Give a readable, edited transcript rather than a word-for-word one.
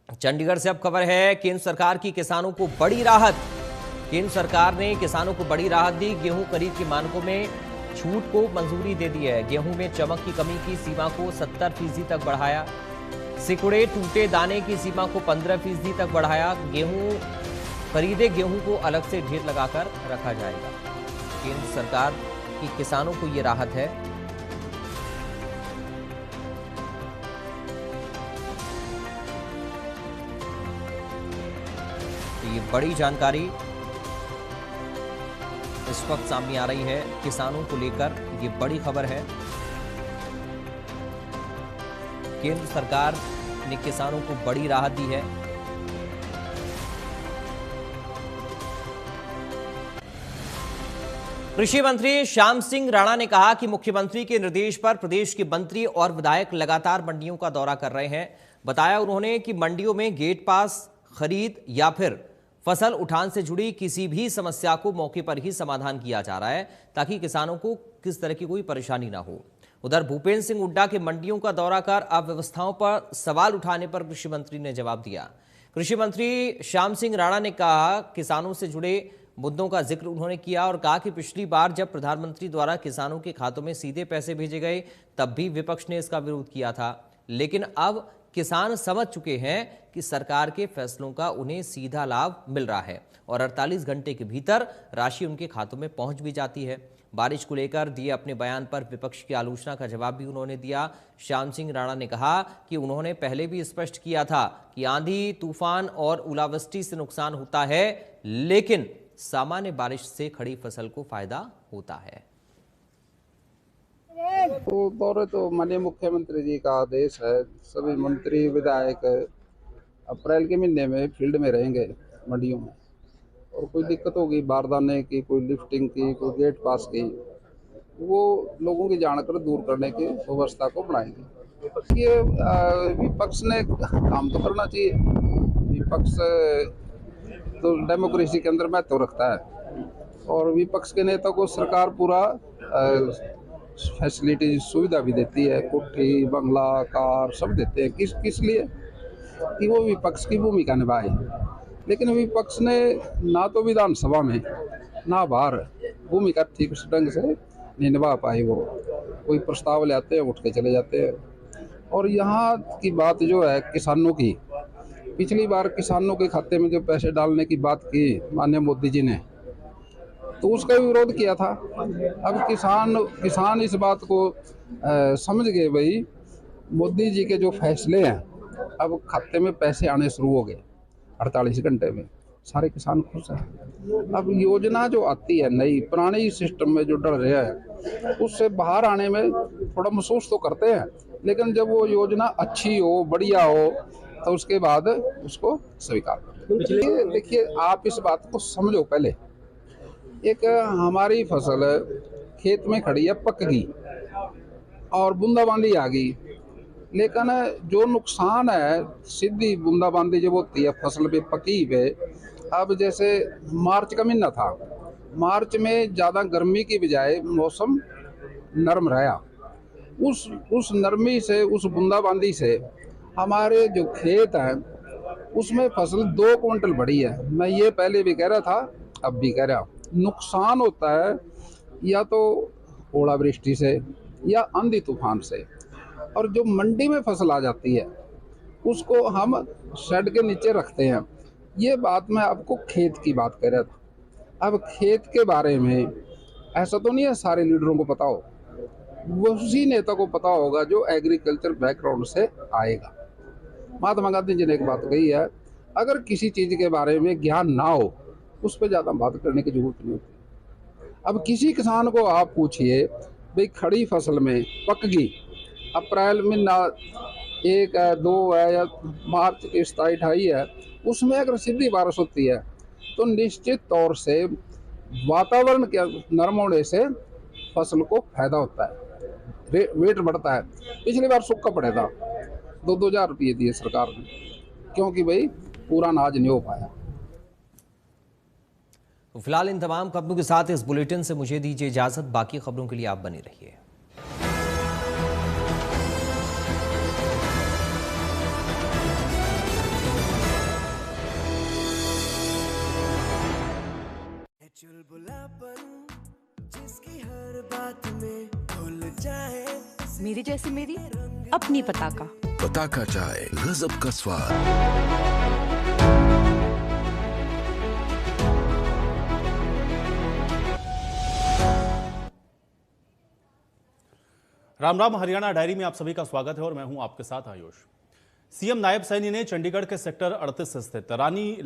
चंडीगढ़ से अब खबर है, केंद्र सरकार की किसानों को बड़ी राहत। केंद्र सरकार ने किसानों को बड़ी राहत दी। गेहूं खरीद के मानकों में छूट को मंजूरी दे दी है। गेहूं में चमक की कमी की सीमा को 70% तक बढ़ाया। सिकुड़े टूटे दाने की सीमा को 15% तक बढ़ाया। खरीदे गेहूं को अलग से ढेर लगाकर रखा जाएगा। केंद्र सरकार की किसानों को यह राहत है। तो ये बड़ी जानकारी इस वक्त सामने आ रही है किसानों को लेकर। ये बड़ी खबर है। केंद्र सरकार ने किसानों को बड़ी राहत दी है। कृषि मंत्री श्याम सिंह राणा ने कहा कि मुख्यमंत्री के निर्देश पर प्रदेश के मंत्री और विधायक लगातार मंडियों का दौरा कर रहे हैं। बताया उन्होंने कि मंडियों में गेट पास, खरीद या फिर फसल उठान से जुड़ी किसी भी समस्या को मौके पर ही समाधान किया जा रहा है, ताकि किसानों को किस तरह की कोई परेशानी ना हो। उधर भूपेंद्र सिंह हुड्डा के मंडियों का दौरा कर अव्यवस्थाओं पर सवाल उठाने पर कृषि मंत्री ने जवाब दिया। कृषि मंत्री श्याम सिंह राणा ने कहा, किसानों से जुड़े मुद्दों का जिक्र उन्होंने किया और कहा कि पिछली बार जब प्रधानमंत्री द्वारा किसानों के खातों में सीधे पैसे भेजे गए, तब भी विपक्ष ने इसका विरोध किया था। लेकिन अब किसान समझ चुके हैं कि सरकार के फैसलों का उन्हें सीधा लाभ मिल रहा है और 48 घंटे के भीतर राशि उनके खातों में पहुंच भी जाती है। बारिश को लेकर दिए अपने बयान पर विपक्ष की आलोचना का जवाब भी उन्होंने दिया। श्याम सिंह राणा ने कहा कि उन्होंने पहले भी स्पष्ट किया था कि आंधी, तूफान और ओलावृष्टि से नुकसान होता है, लेकिन सामान्य बारिश से खड़ी फसल को फायदा होता है। तो दौरे तो माननीय मुख्यमंत्री जी का आदेश है। सभी मंत्री विधायक अप्रैल के महीने में फील्ड में रहेंगे मंडियों में, और कोई दिक्कत होगी बारदाने की, कोई लिफ्टिंग की, कोई गेट पास की, वो लोगों की जानकर दूर करने की व्यवस्था को बढ़ाएंगे। ये विपक्ष ने काम तो करना चाहिए। विपक्ष तो डेमोक्रेसी के अंदर महत्व रखता है और विपक्ष के नेता को सरकार पूरा फैसिलिटी सुविधा भी देती है, कोठी, बंगला, कार सब देते हैं। किस लिए कि वो विपक्ष की भूमिका निभाए। लेकिन विपक्ष ने ना तो विधानसभा में ना बाहर भूमिका ठीक ढंग से नहीं निभा पाई। वो कोई प्रस्ताव ले आते हैं, उठ के चले जाते हैं। और यहाँ की बात जो है किसानों की, पिछली बार किसानों के खाते में जो पैसे डालने की बात की माननीय मोदी जी ने, तो उसका विरोध किया था। अब किसान इस बात को समझ गए, भाई मोदी जी के जो फैसले हैं, अब खाते में पैसे आने शुरू हो गए 48 घंटे में। सारे किसान खुश हैं। अब योजना जो आती है नई, पुराने सिस्टम में जो डर रहे हैं, उससे बाहर आने में थोड़ा महसूस तो करते हैं, लेकिन जब वो योजना अच्छी हो, बढ़िया हो, तो उसके बाद उसको स्वीकार कर। देखिए, आप इस बात को समझो। पहले एक हमारी फसल खेत में खड़ी है, पक गई और बूंदाबांदी आ गई, लेकिन जो नुकसान है सीधी बूंदाबांदी जब होती है फसल पे, पकी पे। अब जैसे मार्च का महीना था, मार्च में ज़्यादा गर्मी की बजाय मौसम नरम रहा। उस नरमी से, उस बूंदाबांदी से हमारे जो खेत हैं उसमें फसल 2 क्विंटल बढ़ी है। मैं ये पहले भी कह रहा था, अब भी कह रहा हूँ। नुकसान होता है या तो ओलावृष्टि से या आंधी तूफान से, और जो मंडी में फसल आ जाती है उसको हम शेड के नीचे रखते हैं। ये बात मैं आपको खेत की बात कर रहा था। अब खेत के बारे में ऐसा तो नहीं है सारे लीडरों को पता हो, उसी नेता को पता होगा जो एग्रीकल्चर बैकग्राउंड से आएगा। महात्मा गांधी जी ने एक बात कही है, अगर किसी चीज़ के बारे में ज्ञान ना हो, उस पर ज़्यादा बात करने की जरूरत नहीं होती। अब किसी किसान को आप पूछिए, भाई खड़ी फसल में पक गई, अप्रैल महीना 1 है, 2 है या मार्च की 27-28 है, उसमें अगर सीधी बारिश होती है तो निश्चित तौर से वातावरण के नरम होने से फसल को फायदा होता है, वेट बढ़ता है। पिछली बार सूखा पड़ा था, 2-2 हज़ार रुपये दिए सरकार ने, क्योंकि भाई पूरा अनाज नहीं हो पाया। तो फिलहाल इन तमाम खबरों के साथ इस बुलेटिन से मुझे दीजिए इजाजत। बाकी खबरों के लिए आप बने रहिए। मेरी जैसी मेरी अपनी पताका। पताका चाय, गजब का स्वाद। राम राम। हरियाणा डायरी में आप सभी का स्वागत है और मैं हूं आपके साथ आयुष। सीएम नायब सैनी ने चंडीगढ़ के सेक्टर 38 स्थित रानी